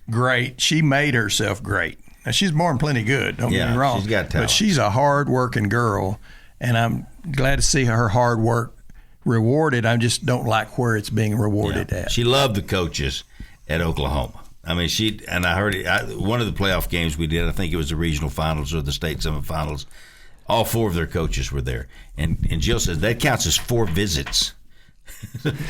Speaker 4: great. She made herself great. Now, she's born plenty good. Don't get me wrong.
Speaker 3: She's got talent.
Speaker 4: But she's a hard-working girl, and I'm glad to see her hard work rewarded. I just don't like where it's being rewarded at.
Speaker 3: She loved the coaches at Oklahoma. I mean, I heard it. One of the playoff games we did, I think it was the regional finals or the state semifinals. All four of their coaches were there, and Jill says that counts as 4 visits.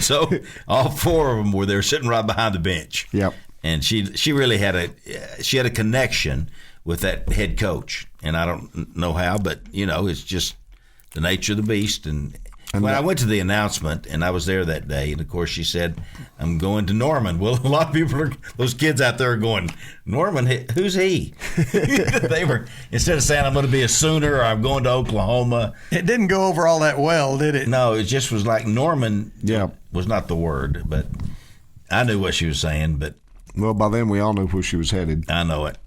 Speaker 3: So all 4 of them were there, sitting right behind the bench.
Speaker 6: Yep.
Speaker 3: And she really had a connection with that head coach, and I don't know how, but it's just the nature of the beast. And when I went to the announcement, and I was there that day, and of course she said, "I'm going to Norman." Well, a lot of people those kids out there are going, "Norman, who's he?" They were, instead of saying I'm going to be a Sooner or I'm going to Oklahoma.
Speaker 4: It didn't go over all that well, did it?
Speaker 3: No, it just was like Norman.
Speaker 6: Yeah,
Speaker 3: was not the word, but I knew what she was saying. But
Speaker 6: well, by then we all knew where she was headed.
Speaker 3: I know it.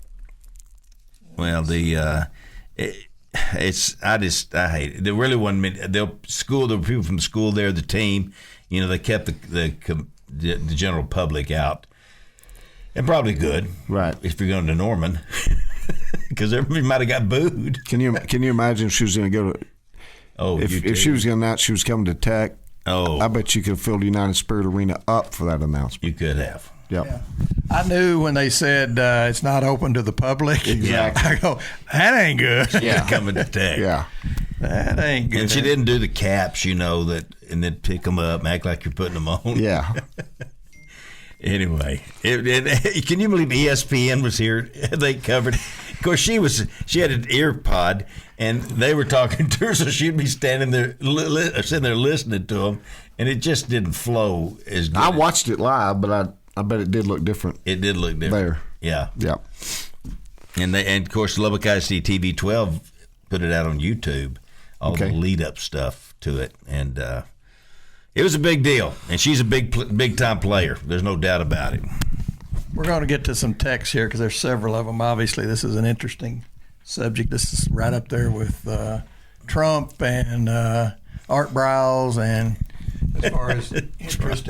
Speaker 3: Well, I hate it. There really wasn't. There were people from the school there, the team. They kept the general public out, and probably good,
Speaker 6: right?
Speaker 3: If you're going to Norman, because everybody might have got booed.
Speaker 6: Can you imagine if she was going to go to?
Speaker 3: Oh,
Speaker 6: if she was going to announce she was coming to Tech.
Speaker 3: Oh,
Speaker 6: I bet you could have filled United Spirit Arena up for that announcement.
Speaker 3: You could have.
Speaker 6: Yep.
Speaker 4: Yeah. I knew when they said it's not open to the public.
Speaker 6: Exactly.
Speaker 4: I go, that ain't good.
Speaker 3: Yeah, coming to Tech.
Speaker 6: Yeah.
Speaker 4: That ain't good.
Speaker 3: And she didn't do the caps, and then pick them up and act like you're putting them on.
Speaker 6: Yeah.
Speaker 3: Anyway, can you believe ESPN was here? They covered. Of course, she had an ear pod, and they were talking to her, so she'd be standing there, sitting there listening to them, and it just didn't flow as good.
Speaker 6: I watched it live, but I bet it did look different.
Speaker 3: It did look different.
Speaker 6: There.
Speaker 3: Yeah.
Speaker 6: Yep.
Speaker 3: And of course, Lubbock ISD TV 12 put it out on YouTube, all the lead up stuff to it, and it was a big deal. And she's a big time player. There's no doubt about it.
Speaker 4: We're going to get to some texts here because there's several of them. Obviously, this is an interesting subject. This is right up there with Trump and Art Browse, and as far as interest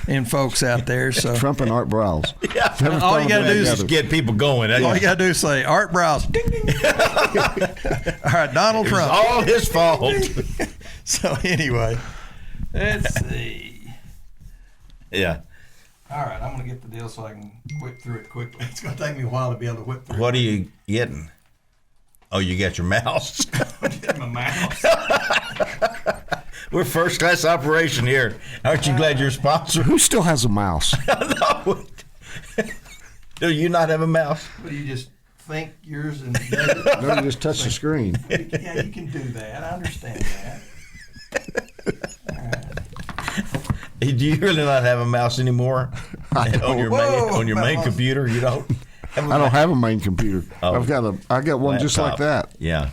Speaker 4: in folks out there. So
Speaker 6: Trump and Art Browse.
Speaker 3: Yeah.
Speaker 4: All you got to do is
Speaker 3: just get people going.
Speaker 4: All you got to do is say Art Browse. Ding, ding. All right, Donald Trump.
Speaker 3: It's all his fault.
Speaker 4: So anyway, let's see.
Speaker 3: Yeah.
Speaker 4: All right, I'm going to get the deal so I can whip through it quickly. It's going to take me a while to be able to whip through it.
Speaker 3: What are you getting? Oh, you got your mouse.
Speaker 4: I'm getting my mouse.
Speaker 3: We're first class operation here. Aren't you glad you're sponsored?
Speaker 6: Who still has a mouse?
Speaker 3: No. Do you not have a mouse?
Speaker 4: But you just think yours and
Speaker 6: No, you just touch the screen.
Speaker 4: yeah, you can do that. I understand that. All right.
Speaker 3: Do you really not have a mouse anymore? On your main
Speaker 4: mouse.
Speaker 3: computer, you don't.
Speaker 6: I don't have a main computer.
Speaker 3: Oh.
Speaker 6: I got one just like
Speaker 3: Laptop.
Speaker 6: that.
Speaker 3: Yeah.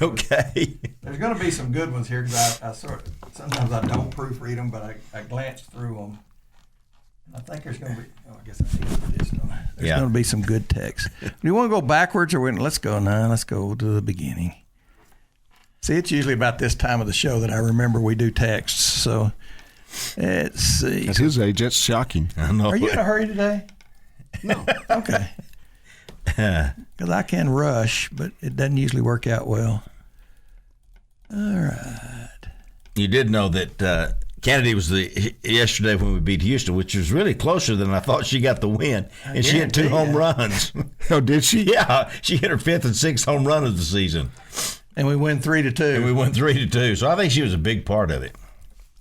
Speaker 3: Okay.
Speaker 4: There's going to be some good ones here because I sometimes I don't proofread them, but I glanced through them. I think there's going to be. Oh, I guess I need to do this. Don't I? There's going to be some good text. Do you want to go backwards or let's go now? Let's go to the beginning. See, it's usually about this time of the show that I remember we do texts. So let's see.
Speaker 6: At his age, that's shocking.
Speaker 3: I know.
Speaker 4: Are you in a hurry today?
Speaker 6: No.
Speaker 4: Okay. Because I can rush, but it doesn't usually work out well. All right.
Speaker 3: You did know that Kennedy was yesterday when we beat Houston, which was really closer than I thought. She got the win, and she had 2 home runs.
Speaker 6: Oh, did she?
Speaker 3: Yeah, she hit her 5th and 6th home run of the season.
Speaker 4: And we win 3-2.
Speaker 3: And we won 3-2. So I think she was a big part of it.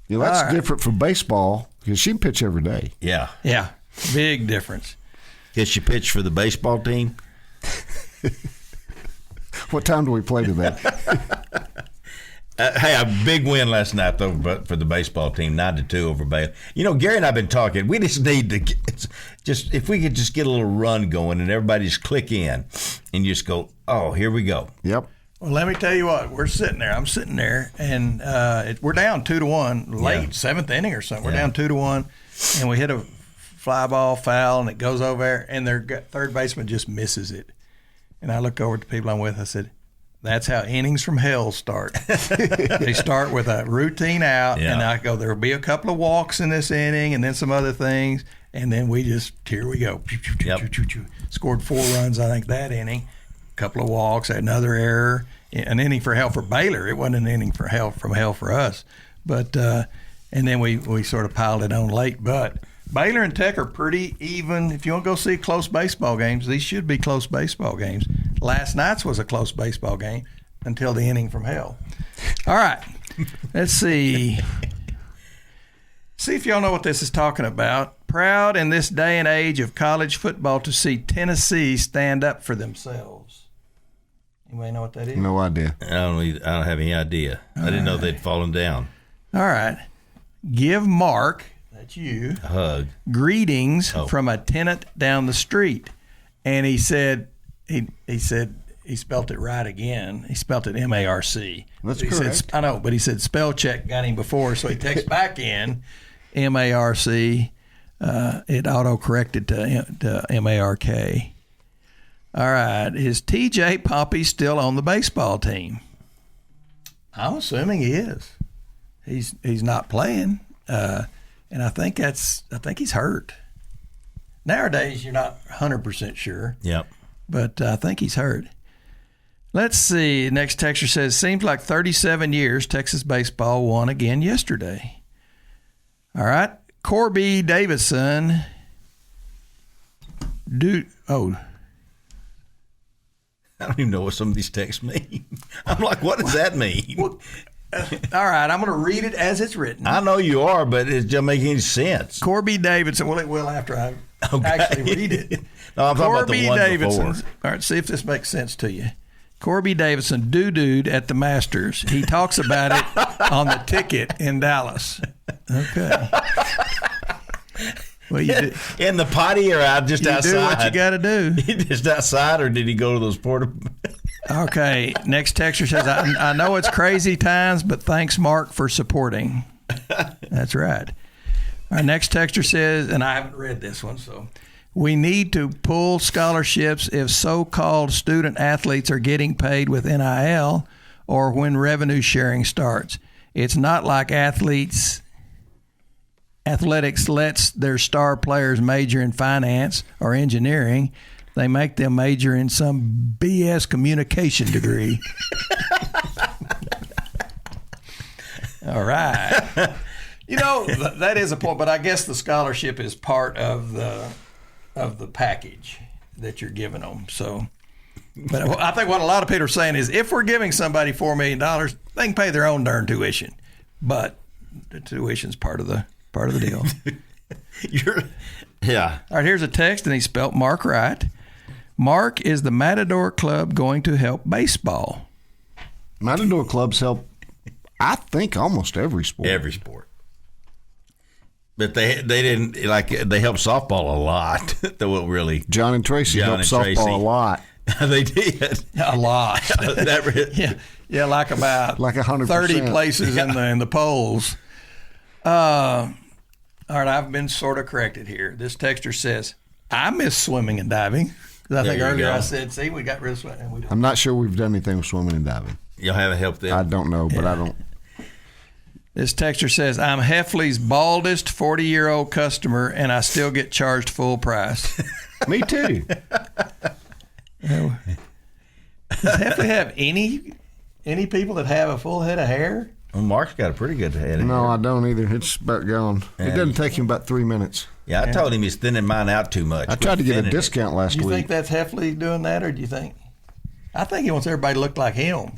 Speaker 6: Yeah, that's
Speaker 4: All right.
Speaker 6: different from baseball because she can pitch every day.
Speaker 3: Yeah.
Speaker 4: Yeah, big difference.
Speaker 3: Did she pitch for the baseball team?
Speaker 6: What time do we play today?
Speaker 3: Hey, a big win last night though for the baseball team, 9-2 over Baylor. Gary and I've been talking. We just need to if we could just get a little run going and everybody just click in and just go, oh, here we go.
Speaker 6: Yep.
Speaker 4: Well, let me tell you what. We're sitting there. I'm sitting there, and we're down 2-1 late, 7th inning or something. We're down 2-1, and we hit a fly ball foul, and it goes over there, and their third baseman just misses it. And I look over at the people I'm with. I said, that's how innings from hell start. They start with a routine out, and I go, there'll be a couple of walks in this inning and then some other things, and then here we go. Scored 4 runs, I think, that inning. A couple of walks, another error, an inning for hell for Baylor. It wasn't an inning from hell for us. But and then we sort of piled it on late. But Baylor and Tech are pretty even. If you want to go see close baseball games, these should be close baseball games. Last night's was a close baseball game until the inning from hell. All right. Let's see. See if y'all know what this is talking about. Proud in this day and age of college football to see Tennessee stand up for themselves. Anybody know what that is?
Speaker 6: No idea.
Speaker 3: I don't have any idea. I didn't know they'd fallen down.
Speaker 4: All right. Give Mark, that's you,
Speaker 3: A hug.
Speaker 4: greetings from a tenant down the street. And he said he spelt it right again. He spelt it M-A-R-C.
Speaker 6: That's
Speaker 4: he
Speaker 6: correct.
Speaker 4: Said, I know, but he said spell check got him before, so he texts back in M-A-R-C. It auto-corrected to M-A-R-K. All right. Is T.J. Pompey still on the baseball team? I'm assuming he is. He's not playing, and I think he's hurt. Nowadays, you're not 100% sure.
Speaker 3: Yep.
Speaker 4: But I think he's hurt. Let's see. Next texter says, seems like 37 years Texas baseball won again yesterday. All right. Corby Davidson.
Speaker 3: I don't even know what some of these texts mean. I'm like, what does that mean?
Speaker 4: All right, I'm going to read it as it's written.
Speaker 3: I know you are, but it doesn't make any sense.
Speaker 4: Corby Davidson. Well, it will after I actually read it.
Speaker 3: No, I'm talking about the one
Speaker 4: Davidson.
Speaker 3: before.
Speaker 4: All right, see if this makes sense to you. Corby Davidson, doo-dooed at the Masters. He talks about it on the ticket in Dallas. Okay. Well, you do,
Speaker 3: in the potty or out just outside?
Speaker 4: You do what you got to do.
Speaker 3: Just outside, or did he go to those
Speaker 4: Okay. Next texter says, I know it's crazy times, but thanks, Mark, for supporting. That's right. Our next texter says, and I haven't read this one, so we need to pull scholarships if so-called student athletes are getting paid with NIL or when revenue sharing starts. It's not like athletics lets their star players major in finance or engineering. They make them major in some BS communication degree. All right. You know, that is a point, but I guess the scholarship is part of the package that you're giving them. So, but I think what a lot of people are saying is if we're giving somebody $4 million, they can pay their own darn tuition. But the tuition's part of the deal.
Speaker 3: Yeah.
Speaker 4: All right, here's a text, and he spelt Mark right. Mark, is the Matador Club going to help baseball?
Speaker 6: Matador clubs help, I think, almost every sport.
Speaker 3: Every sport. But they didn't, like, they helped softball a lot.
Speaker 6: John and Tracy helped softball a lot.
Speaker 3: They did.
Speaker 4: A lot. Yeah, like about
Speaker 6: 100%.
Speaker 4: 30 places in the polls. All right, I've been sort of corrected here. This texter says, I miss swimming and diving. Because I think earlier I said, see, we got rid of swimming.
Speaker 6: I'm not sure we've done anything with swimming and diving.
Speaker 3: Y'all haven't helped them?
Speaker 6: I don't know, but I don't.
Speaker 4: This texter says, I'm Heffley's baldest 40-year-old customer, and I still get charged full price.
Speaker 6: Me too.
Speaker 4: Does Heffley have any people that have a full head of hair?
Speaker 3: Well, Mark's got a pretty good head.
Speaker 6: No, I don't either. It's about gone. It doesn't take him about 3 minutes.
Speaker 3: Yeah, I told him he's thinning mine out too much.
Speaker 6: I tried to get a discount last week.
Speaker 4: You think that's Heffley doing that, or do you think? I think he wants everybody to look like him.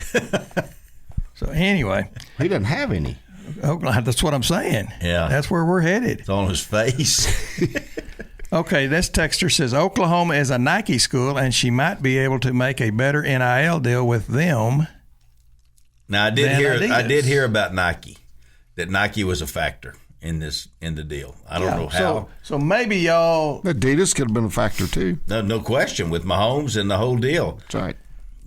Speaker 4: So anyway.
Speaker 6: He doesn't have any.
Speaker 4: That's what I'm saying.
Speaker 3: Yeah.
Speaker 4: That's where we're headed.
Speaker 3: It's on his face.
Speaker 4: Okay, this texter says Oklahoma is a Nike school, and she might be able to make a better NIL deal with them.
Speaker 3: Now I did hear about Nike, that Nike was a factor in the deal. I don't know how.
Speaker 4: So maybe y'all.
Speaker 6: Adidas could have been a factor too.
Speaker 3: No question with Mahomes and the whole deal.
Speaker 6: That's right.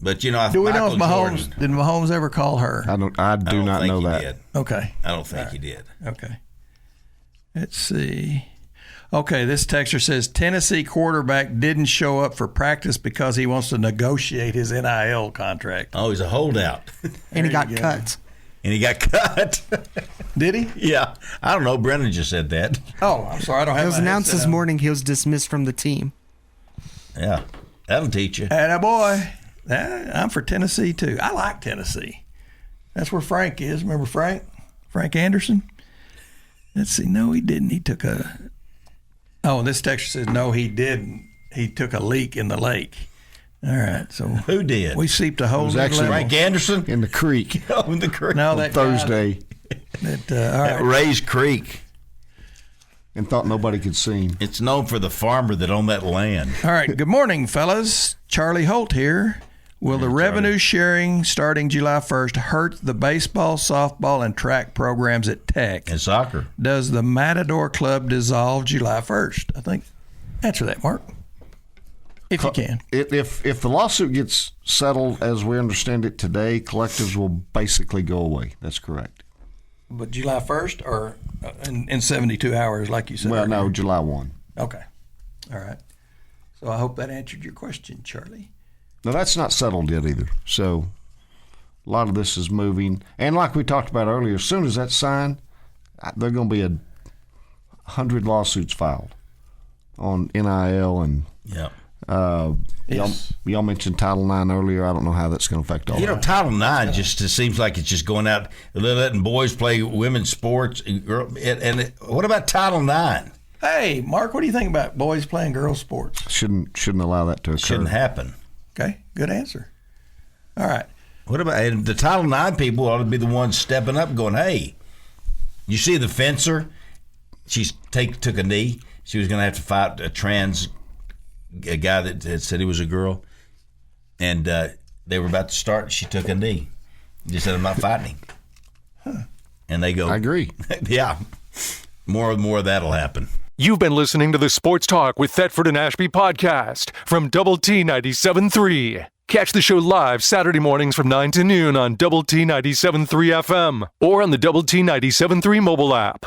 Speaker 3: But you know,
Speaker 4: do we know if did Mahomes ever call her?
Speaker 6: I do not know that.
Speaker 3: Did.
Speaker 4: Okay.
Speaker 3: I don't think he did.
Speaker 4: Okay. Let's see. Okay, this texter says Tennessee quarterback didn't show up for practice because he wants to negotiate his NIL contract.
Speaker 3: Oh, he's a holdout.
Speaker 7: And he got cut.
Speaker 3: And he got cut.
Speaker 4: Did he?
Speaker 3: Yeah. I don't know. Brendan just said that.
Speaker 4: Oh, I'm sorry. I don't have.
Speaker 7: It was announced this morning he was dismissed from the team.
Speaker 3: Yeah. That'll teach you.
Speaker 4: Attaboy. I'm for Tennessee, too. I like Tennessee. That's where Frank is. Remember Frank? Frank Anderson? Let's see. No, he didn't. He took a... Oh, this texture says, no, he didn't. He took a leak in the lake. All right. So
Speaker 3: who did?
Speaker 4: We seeped a whole
Speaker 3: actually Frank Anderson?
Speaker 6: In the creek.
Speaker 3: Oh, in the creek.
Speaker 4: No, that
Speaker 6: Thursday.
Speaker 4: All right.
Speaker 3: Ray's Creek.
Speaker 6: And thought nobody could see him.
Speaker 3: It's known for the farmer that owned that land.
Speaker 4: All right. Good morning, fellas. Charlie Holt here. Will the revenue sharing starting July 1st hurt the baseball, softball, and track programs at Tech?
Speaker 3: And soccer.
Speaker 4: Does the Matador Club dissolve July 1st? I think. Answer that, Mark. If you can.
Speaker 6: If the lawsuit gets settled as we understand it today, collectives will basically go away. That's correct.
Speaker 4: But July 1st or in 72 hours, like you said?
Speaker 6: Well, no, July 1.
Speaker 4: Okay. All right. So I hope that answered your question, Charlie.
Speaker 6: No, that's not settled yet either. So a lot of this is moving. And like we talked about earlier, as soon as that's signed, there are going to be 100 lawsuits filed on NIL and
Speaker 3: Yeah.
Speaker 4: Yes.
Speaker 6: y'all mentioned Title IX earlier. I don't know how that's going to affect all that.
Speaker 3: Title IX just seems like it's just going out, letting boys play women's sports. And what about Title IX?
Speaker 4: Hey, Mark, what do you think about boys playing girls' sports?
Speaker 6: Shouldn't allow that to occur.
Speaker 3: Shouldn't happen.
Speaker 4: Okay, good answer. All right.
Speaker 3: What about, and the Title IX people ought to be the ones stepping up going, hey, you see the fencer? She took a knee. She was going to have to fight a guy that had said he was a girl. And they were about to start. She took a knee. Just said, I'm not fighting him.
Speaker 4: Huh.
Speaker 3: And they go,
Speaker 6: I agree.
Speaker 3: Yeah, more of that'll happen.
Speaker 1: You've been listening to the Sports Talk with Thetford and Ashby podcast from Double T 97.3. Catch the show live Saturday mornings from 9 to noon on Double T 97.3 FM or on the Double T 97.3 mobile app.